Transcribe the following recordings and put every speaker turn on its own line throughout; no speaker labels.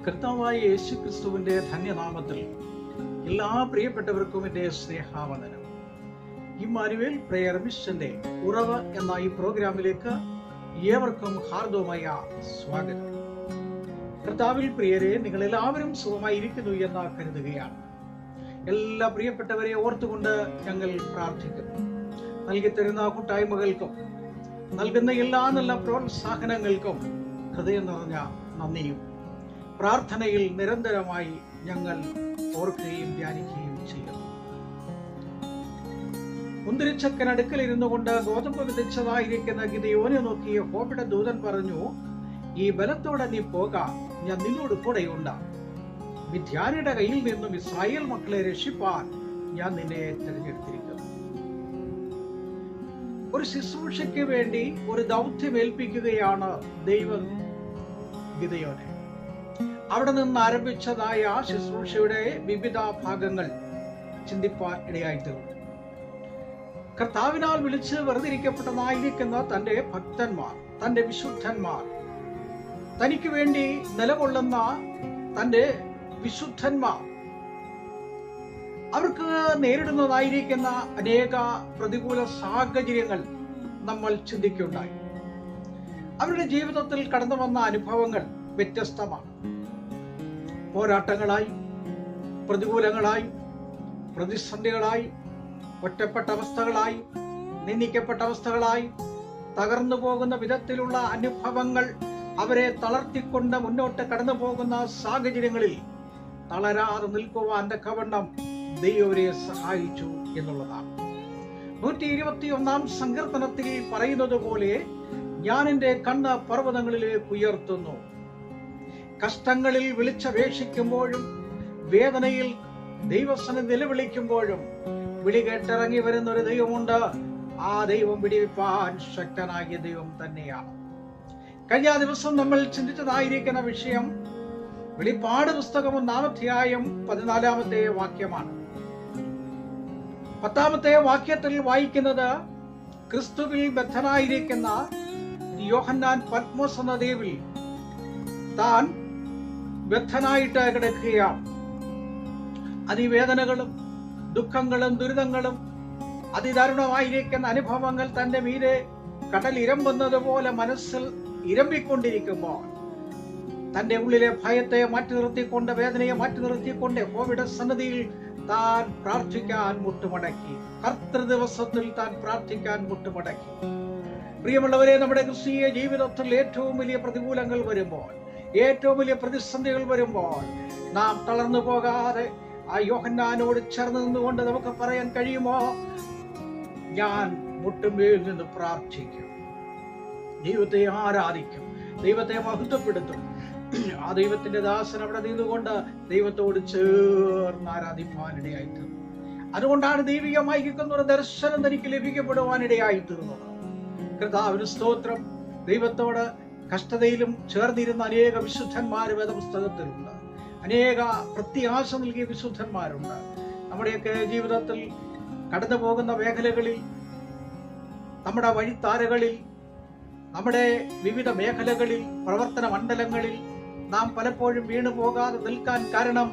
കർത്താവായ യേശു ക്രിസ്തുവിന്റെ ധന്യനാമത്തിൽ എല്ലാ പ്രിയപ്പെട്ടവർക്കും എൻ്റെ സ്നേഹാവന്ദനം. ഇമ്മാനുവേൽ പ്രേയർ മിഷന്റെ ഉറവ് എന്ന ഈ പ്രോഗ്രാമിലേക്ക് ഏവർക്കും ഹാർദവമായ സ്വാഗതം. കർത്താവിൽ പ്രിയരെ, നിങ്ങൾ എല്ലാവരും സുഖമായിരിക്കുന്നു എന്ന് കരുതുകയാണ്. എല്ലാ പ്രിയപ്പെട്ടവരെ ഓർത്തുകൊണ്ട് ഞങ്ങൾ പ്രാർത്ഥിക്കുന്നു. നൽകിത്തരുന്ന കൂട്ടായ്മകൾക്കും നൽകുന്ന എല്ലാ നല്ല പ്രോത്സാഹനങ്ങൾക്കും ഹൃദയം നിറഞ്ഞ നന്ദിയും പ്രാർത്ഥനയിൽ നിരന്തരമായി ഞങ്ങൾ ഓർക്കുകയും ധ്യാനിക്കുകയും ചെയ്യുന്നു. മുന്തിരിച്ചക്കനടുക്കൽ ഇരുന്നു കൊണ്ട് ഗോതമ്പ് വിതച്ചതായിരിക്കുന്ന ഗിദെയോനെ നോക്കി യഹോവയുടെ ദൂതൻ പറഞ്ഞു, ഈ ബലത്തോടെ നീ പോക, ഞാൻ നിന്നോട് കൂടെയുണ്ട്. മിദ്യാനിയുടെ കയ്യിൽ നിന്നും ഇസ്രായേൽ മക്കളെ രക്ഷിപ്പാൻ ഞാൻ നിന്നെ തിരഞ്ഞെടുത്തിരിക്കുന്നു. ഒരു ശുശ്രൂഷയ്ക്ക് വേണ്ടി ഒരു ദൗത്യം ഏൽപ്പിക്കുകയാണ് ദൈവം ഗിദെയോനെ. അവിടെ നിന്ന് ആരംഭിച്ചതായ ആ ശുശ്രൂഷയുടെ വിവിധ ഭാഗങ്ങൾ ചിന്തിപ്പാൻ ഇടയായിത്തീർന്നു. കർത്താവിനാൽ വിളിച്ച് വേർതിരിക്കപ്പെട്ടതായിരിക്കുന്ന തന്റെ ഭക്തന്മാർ, തന്റെ വിശുദ്ധന്മാർ, തനിക്ക് വേണ്ടി നിലകൊള്ളുന്ന തന്റെ വിശുദ്ധന്മാർ, അവർക്ക് നേരിടുന്നതായിരിക്കുന്ന അനേക പ്രതികൂല സാഹചര്യങ്ങൾ നമ്മൾ ചിന്തിക്കുകയുണ്ടായി. അവരുടെ ജീവിതത്തിൽ കടന്നു വന്ന അനുഭവങ്ങൾ വ്യത്യസ്തമാണ്. പോരാട്ടങ്ങളായി, പ്രതികൂലങ്ങളായി, പ്രതിസന്ധികളായി, ഒറ്റപ്പെട്ട അവസ്ഥകളായി, നിന്ദിക്കപ്പെട്ട അവസ്ഥകളായി, തകർന്നു പോകുന്ന വിധത്തിലുള്ള അനുഭവങ്ങൾ അവരെ തളർത്തിക്കൊണ്ട് മുന്നോട്ട് കടന്നു പോകുന്ന സാഹചര്യങ്ങളിൽ തളരാതെ നിൽക്കുവാൻ തക്കവണ്ണം ദൈവരെ സഹായിച്ചു എന്നുള്ളതാണ്. 121 സങ്കീർത്തനത്തിൽ പറയുന്നത് പോലെ, ഞാൻ എൻ്റെ കണ്ണ് പർവ്വതങ്ങളിലേക്ക് ഉയർത്തുന്നു. കഷ്ടങ്ങളിൽ വിളിച്ചപേക്ഷിക്കുമ്പോഴും വേദനയിൽ ദൈവസന്നിധി നിലവിളിക്കുമ്പോഴും വിളി കേട്ടിറങ്ങി വരുന്ന ഒരു ദൈവമുണ്ട്. ആ ദൈവം വിടിവിപ്പാൻ ശക്തനായ ദൈവം തന്നെയാണ്. കഴിഞ്ഞ ദിവസം നമ്മൾ ചിന്തിച്ചതായിരിക്കുന്ന വിഷയം വെളിപ്പാട് പുസ്തകം 1-ാം അധ്യായം 14-ാമത്തെ വാക്യമാണ്. 10-ാമത്തെ വാക്യത്തിൽ വായിക്കുന്നത്, ക്രിസ്തുവിൽ ബദ്ധനായിരിക്കുന്ന യോഹന്നാൻ പത്മോസ് എന്ന ദ്വീപിൽ താൻ ബദ്ധനായിട്ട് കിടക്കുകയാണ്. അതിവേദനകളും ദുഃഖങ്ങളും ദുരിതങ്ങളും അതിദാരുണമായിരിക്കുന്ന അനുഭവങ്ങൾ തന്റെ മീതെ കടൽ ഇരമ്പുന്നത് പോലെ മനസ്സിൽ ഇരമ്പിക്കൊണ്ടിരിക്കുമ്പോൾ തന്റെ ഉള്ളിലെ ഭയത്തെ മാറ്റി നിർത്തിക്കൊണ്ട്, വേദനയെ മാറ്റി നിർത്തിക്കൊണ്ട് യഹോവയുടെ സന്നിധിയിൽ താൻ പ്രാർത്ഥിക്കാൻ മുട്ടുമടക്കി. കർത്തൃ ദിവസത്തിൽ താൻ പ്രാർത്ഥിക്കാൻ മുട്ടുമടക്കി. പ്രിയമുള്ളവരെ, നമ്മുടെ ക്രിസ്തീയ ജീവിതത്തിൽ ഏറ്റവും വലിയ പ്രതികൂലങ്ങൾ വരുമ്പോൾ, ഏറ്റവും വലിയ പ്രതിസന്ധികൾ വരുമ്പോൾ നാം തളർന്നു പോകാതെ ആ യോഹന്നാനോട് ചേർന്ന് നിന്നുകൊണ്ട് നമുക്ക് പറയാൻ കഴിയുമോ, ഞാൻ മുട്ടുമേൽ നിന്ന് പ്രാർത്ഥിക്കും, ദൈവത്തെ ആരാധിക്കും, ദൈവത്തെ മഹത്വപ്പെടുത്തും. ആ ദൈവത്തിന്റെ ദാസൻ അവിടെ നിന്നുകൊണ്ട് ദൈവത്തോട് ചേർന്ന് ആരാധിപ്പാനിടയായിത്തീർന്നു. അതുകൊണ്ടാണ് ദൈവികമായിരിക്കുന്ന ഒരു ദർശനം തനിക്ക് ലഭിക്കപ്പെടുവാനിടയായിത്തീർന്നത്. കർത്താവിന് സ്തോത്രം. ദൈവത്തോട് കഷ്ടതയിലും ചേർന്നിരുന്ന അനേക വിശുദ്ധന്മാർ വേദപുസ്തകത്തിലുണ്ട്. അനേക പ്രത്യാശ നൽകിയ വിശുദ്ധന്മാരുണ്ട്. നമ്മുടെയൊക്കെ ജീവിതത്തിൽ കടന്നു പോകുന്ന മേഖലകളിൽ, നമ്മുടെ വഴിത്താരകളിൽ, നമ്മുടെ വിവിധ മേഖലകളിൽ, പ്രവർത്തന മണ്ഡലങ്ങളിൽ നാം പലപ്പോഴും വീണു പോകാതെ നിൽക്കാൻ കാരണം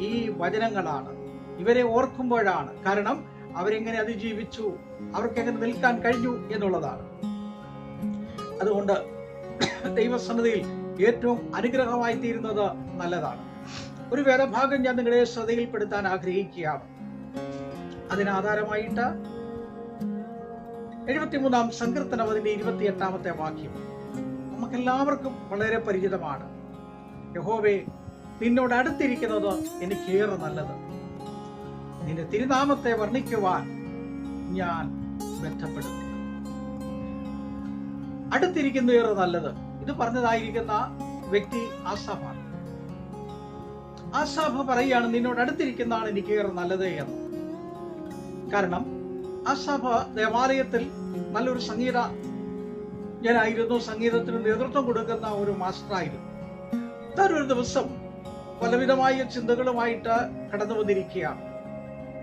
ഈ വചനങ്ങളാണ്. ഇവരെ ഓർക്കുമ്പോഴാണ്. കാരണം അവരെങ്ങനെ അതിജീവിച്ചു, അവർക്കെങ്ങനെ നിൽക്കാൻ കഴിഞ്ഞു എന്നുള്ളതാണ്. അതുകൊണ്ട് ദൈവസന്നിധിയിൽ ഏറ്റവും അനുഗ്രഹമായി തീരുന്നത് നല്ലതാണ്. ഒരു വേദഭാഗം ഞാൻ നിങ്ങളെ ശ്രദ്ധയിൽപ്പെടുത്താൻ ആഗ്രഹിക്കുകയാണ്. അതിനാധാരമായിട്ട് 73-ാം സങ്കീർത്തനം അതിന്റെ 28-ാമത്തെ വാക്യം നമുക്കെല്ലാവർക്കും വളരെ പരിചിതമാണ്. യഹോവേ, നിന്നോട് അടുത്തിരിക്കുന്നത് എനിക്കേറെ നല്ലത്, നിന്റെ തിരുനാമത്തെ വർണ്ണിക്കുവാൻ ഞാൻ ബന്ധപ്പെടുന്നു. അടുത്തിരിക്കുന്നേറെ നല്ലത്. ഇത് പറഞ്ഞതായിരിക്കുന്ന വ്യക്തി ആസാഫാണ്. ആസാഫ് പറയുകയാണ്, നിന്നോട് അടുത്തിരിക്കുന്നതാണ് എനിക്കേറെ നല്ലത് എന്ന്. കാരണം ആസാഫ് ദേവാലയത്തിൽ നല്ലൊരു സംഗീതജ്ഞനായിരുന്നു. സംഗീതത്തിന് നേതൃത്വം കൊടുക്കുന്ന ഒരു മാസ്റ്ററായിരുന്നു. ഒരു ദിവസം പലവിധമായ ചിന്തകളുമായിട്ട് കടന്നു വന്നിരിക്കുകയാണ്.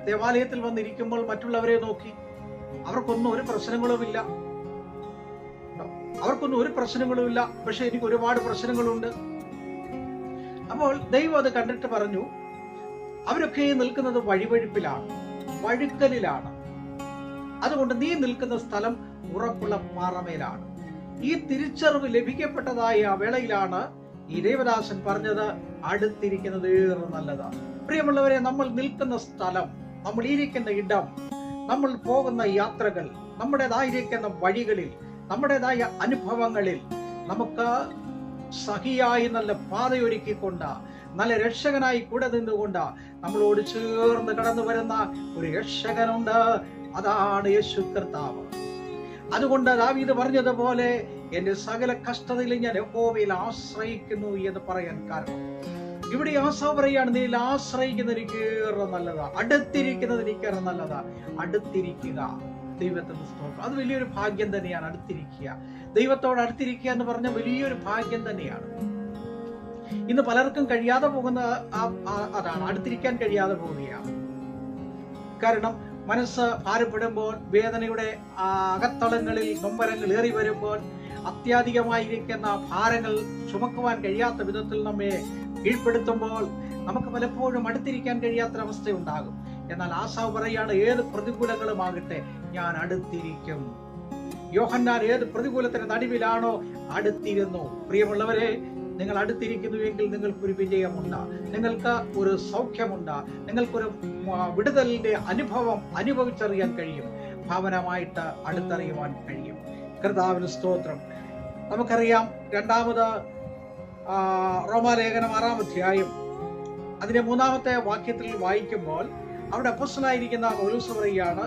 ദേവാലയത്തിൽ വന്നിരിക്കുമ്പോൾ മറ്റുള്ളവരെ നോക്കി അവർക്കൊന്നും ഒരു പ്രശ്നങ്ങളുമില്ല. അവർക്കൊന്നും ഒരു പ്രശ്നങ്ങളുമില്ല. പക്ഷെ എനിക്ക് ഒരുപാട് പ്രശ്നങ്ങളുണ്ട്. അപ്പോൾ ദൈവം അത് കണ്ടിട്ട് പറഞ്ഞു, അവരൊക്കെ നിൽക്കുന്നത് വഴിവഴുപ്പിലാണ്, വഴുക്കലിലാണ്. അതുകൊണ്ട് നീ നിൽക്കുന്ന സ്ഥലം ഉറപ്പുള്ള പാറമേലാണ്. ഈ തിരിച്ചറിവ് ലഭിക്കപ്പെട്ടതായ ആ വേളയിലാണ് ഈ ദേവദാസൻ പറഞ്ഞത്, അടുത്തിരിക്കുന്നത് ഏറെ നല്ലതാണ്. പ്രിയമുള്ളവരെ, നമ്മൾ നിൽക്കുന്ന സ്ഥലം, നമ്മൾ ഇരിക്കുന്ന ഇടം, നമ്മൾ പോകുന്ന യാത്രകൾ, നമ്മുടേതായിരിക്കുന്ന വഴികളിൽ, നമ്മുടേതായ അനുഭവങ്ങളിൽ നമുക്ക് സഹിയായി നല്ല പാതയൊരുക്കിക്കൊണ്ട്, നല്ല രക്ഷകനായി കൂടെ നിന്നുകൊണ്ട് നമ്മളോട് ചേർന്ന് കടന്നു വരുന്ന ഒരു രക്ഷകനുണ്ട്. അതാണ് യേശു കർത്താവ്. അതുകൊണ്ട് ദാവീദ് പറഞ്ഞതുപോലെ, എന്റെ സകല കഷ്ടതയിൽ ഞാൻ യഹോവയിൽ ആശ്രയിക്കുന്നു എന്ന് പറയാൻ കാരണം, ഇവിടെ ആസാവ് പറയാണ്, നീ ആശ്രയിക്കുന്നത് എനിക്കേറെ നല്ലതാ, അടുത്തിരിക്കുന്നത് എനിക്കേറെ നല്ലതാ. അടുത്തിരിക്കുക, ദൈവത്തിന്റെ സ്തോത്രം. അത് വലിയൊരു ഭാഗ്യം തന്നെയാണ്. അടുത്തിരിക്കുക, ദൈവത്തോട് അടുത്തിരിക്കുക എന്ന് പറഞ്ഞ വലിയൊരു ഭാഗ്യം തന്നെയാണ്. ഇന്ന് പലർക്കും കഴിയാതെ പോകുന്ന അതാണ്, അടുത്തിരിക്കാൻ കഴിയാതെ പോവുകയാണ്. കാരണം മനസ്സ് ഭാരപ്പെടുമ്പോൾ, വേദനയുടെ അകത്തളങ്ങളിൽ നൊമ്പരങ്ങൾ ഏറി വരുമ്പോൾ, അത്യാധികമായിരിക്കുന്ന ഭാരങ്ങൾ ചുമക്കുവാൻ കഴിയാത്ത വിധത്തിൽ നമ്മെ കീഴ്പ്പെടുത്തുമ്പോൾ നമുക്ക് പലപ്പോഴും അടുത്തിരിക്കാൻ കഴിയാത്തൊരവസ്ഥയുണ്ടാകും. എന്നാൽ ആസാവ് പറയാണ്, ഏത് പ്രതികൂലങ്ങളുമാകട്ടെ ഞാൻ അടുത്തിരിക്കും. യോഹന്നാൻ ഏത് പ്രതികൂലത്തിന്റെ നടുവിലാണോ അടുത്തിരുന്നു. പ്രിയമുള്ളവരെ, നിങ്ങൾ അടുത്തിരിക്കുന്നുവെങ്കിൽ നിങ്ങൾക്കൊരു വിജയമുണ്ട്, നിങ്ങൾക്ക് ഒരു സൗഖ്യമുണ്ട്, നിങ്ങൾക്കൊരു വിടുതലിന്റെ അനുഭവം അനുഭവിച്ചറിയാൻ കഴിയും, ഭവനമായിട്ട് അടുത്തറിയുവാൻ കഴിയും. കർത്താവിന് സ്തോത്രം. നമുക്കറിയാം, രണ്ടാമത് റോമാലേഖനം 6-ാം അധ്യായം അതിന്റെ 3-ാമത്തെ വാക്യത്തിൽ വായിക്കുമ്പോൾ അവിടെ അപ്പോസ്തലനായിരിക്കുന്ന പൗലോസ് പറയുകയാണ്,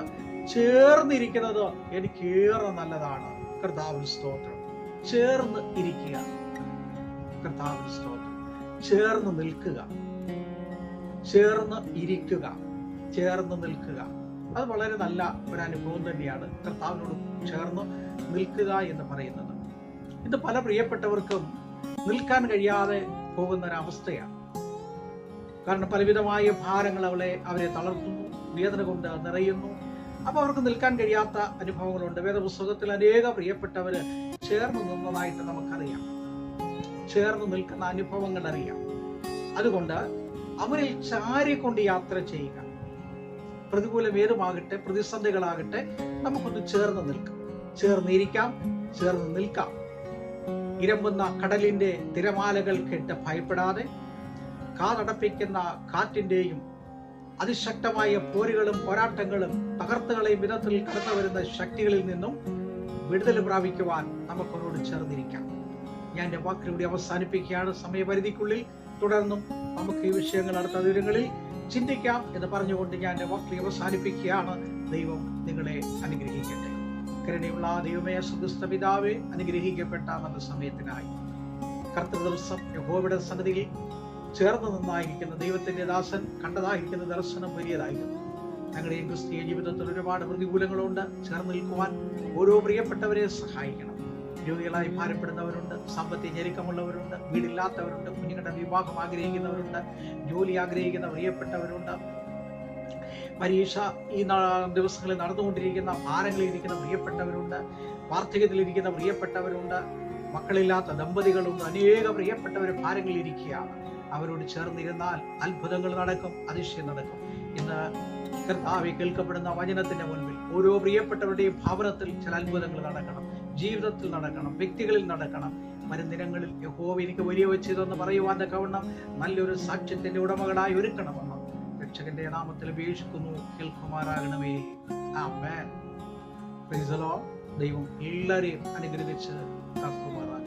ചേർന്നിരിക്കുന്നത് എനിക്കേറെ നല്ലതാണ്. കർത്താവിന് സ്തോത്രം. ചേർന്ന് ഇരിക്കുക, കർത്താവിന് സ്തോത്രം. ചേർന്ന് നിൽക്കുക, ചേർന്ന് ഇരിക്കുക, ചേർന്ന് നിൽക്കുക. അത് വളരെ നല്ല ഒരു അനുഭവം തന്നെയാണ്, കർത്താവിനോട് ചേർന്ന് നിൽക്കുക എന്ന് പറയുന്നത്. ഇത് പല പ്രിയപ്പെട്ടവർക്കും നിൽക്കാൻ കഴിയാതെ പോകുന്ന ഒരവസ്ഥയാണ്. കാരണം പലവിധമായ ഭാരങ്ങൾ അവരെ തളർത്തുന്നു, വേദന കൊണ്ട് നിറയുന്നു. അപ്പൊ അവർക്ക് നിൽക്കാൻ കഴിയാത്ത അനുഭവങ്ങളുണ്ട്. വേദപുസ്തകത്തിൽ അനേക പ്രിയപ്പെട്ടവര് ചേർന്ന് നിന്നതായിട്ട് നമുക്കറിയാം, ചേർന്ന് നിൽക്കുന്ന അനുഭവങ്ങൾ അറിയാം. അതുകൊണ്ട് അവരിൽ ചാരിക്കൊണ്ട് യാത്ര ചെയ്യുക. പ്രതികൂലം ഏതുമാകട്ടെ, പ്രതിസന്ധികളാകട്ടെ, നമുക്കൊന്ന് ചേർന്ന് നിൽക്കാം, ചേർന്നിരിക്കാം, ചേർന്ന് നിൽക്കാം. ഇരമ്പുന്ന കടലിന്റെ തിരമാലകൾ കേട്ട് ഭയപ്പെടാതെ, കാതടപ്പിക്കുന്ന കാറ്റിന്റെയും അതിശക്തമായ പോരുകളും പോരാട്ടങ്ങളും തകർത്തുകളെയും വിധത്തിൽ കടന്നു വരുന്ന ശക്തികളിൽ നിന്നും വിടുതൽ പ്രാപിക്കുവാൻ നമുക്കൊന്നോട് ചേർന്നിരിക്കാം. ഞാൻ എൻ്റെ വാക്കിലൂടെ അവസാനിപ്പിക്കുകയാണ്. സമയപരിധിക്കുള്ളിൽ തുടർന്നും നമുക്ക് ഈ വിഷയങ്ങൾ അടുത്ത ദിനങ്ങളിൽ ചിന്തിക്കാം എന്ന് പറഞ്ഞുകൊണ്ട് ഞാൻ എൻ്റെ വാക്കിൽ അവസാനിപ്പിക്കുകയാണ്. ദൈവം നിങ്ങളെ അനുഗ്രഹിക്കട്ടെ. കരുണയുള്ള ദൈവമേ, സ്വർഗ്ഗസ്ഥ പിതാവേ, അനുഗ്രഹിക്കപ്പെട്ട നല്ല സമയത്തിനായി കർത്തൃ ദിവസം യഹോവയുടെ സന്നിധിയിൽ ചേർന്ന് നിന്നായിരിക്കുന്ന ദൈവത്തിന്റെ ദാസൻ കണ്ടതായിരിക്കുന്ന ദർശനം വലിയതായിരുന്നു. ഞങ്ങളുടെ ക്രിസ്തീയ ജീവിതത്തിൽ ഒരുപാട് പ്രതികൂലങ്ങളുണ്ട്. ചേർന്ന് നിൽക്കുവാൻ ഓരോ പ്രിയപ്പെട്ടവരെ സഹായിക്കണം. രോഗികളായി ഭാരപ്പെടുന്നവരുണ്ട്, സാമ്പത്തിക ഞെരുക്കമുള്ളവരുണ്ട്, വീടില്ലാത്തവരുണ്ട്, കുഞ്ഞുങ്ങളുടെ വിവാഹം ആഗ്രഹിക്കുന്നവരുണ്ട്, ജോലി ആഗ്രഹിക്കുന്ന പ്രിയപ്പെട്ടവരുണ്ട്, പരീക്ഷ ഈ ദിവസങ്ങളിൽ നടന്നുകൊണ്ടിരിക്കുന്ന ഭാരങ്ങളിലിരിക്കുന്ന പ്രിയപ്പെട്ടവരുണ്ട്, വാർദ്ധക്യത്തിലിരിക്കുന്ന പ്രിയപ്പെട്ടവരുണ്ട്, മക്കളില്ലാത്ത ദമ്പതികളുണ്ട്. അനേക പ്രിയപ്പെട്ടവർ ഭാരങ്ങളിലിരിക്കുകയാണ്. അവരോട് ചേർന്നിരുന്നാൽ അത്ഭുതങ്ങൾ നടക്കും, അതിശയം നടക്കും. ഇന്ന് കർത്താവെ കേൾക്കപ്പെടുന്ന വചനത്തിന്റെ മുൻപിൽ ഓരോ പ്രിയപ്പെട്ടവരുടെയും ഭവനത്തിൽ ചില അത്ഭുതങ്ങൾ നടക്കണം, ജീവിതത്തിൽ നടക്കണം, വ്യക്തികളിൽ നടക്കണം. വരും ദിനങ്ങളിൽ യഹോവ എനിക്ക് വലിയ വെച്ചതെന്ന് പറയുവാൻ തക്കവണ്ണം നല്ലൊരു സാക്ഷ്യത്തിന്റെ ഉടമകളായി ഒരുക്കണമെന്ന് രക്ഷകന്റെ നാമത്തിൽ അപേക്ഷിക്കുന്നു. കേൾക്കുമാറാകണമേ. ആമേൻ. Praise the Lord. ദൈവം എല്ലാവരെയും അനുഗ്രഹിച്ച് കാക്കുമാറാകട്ടെ.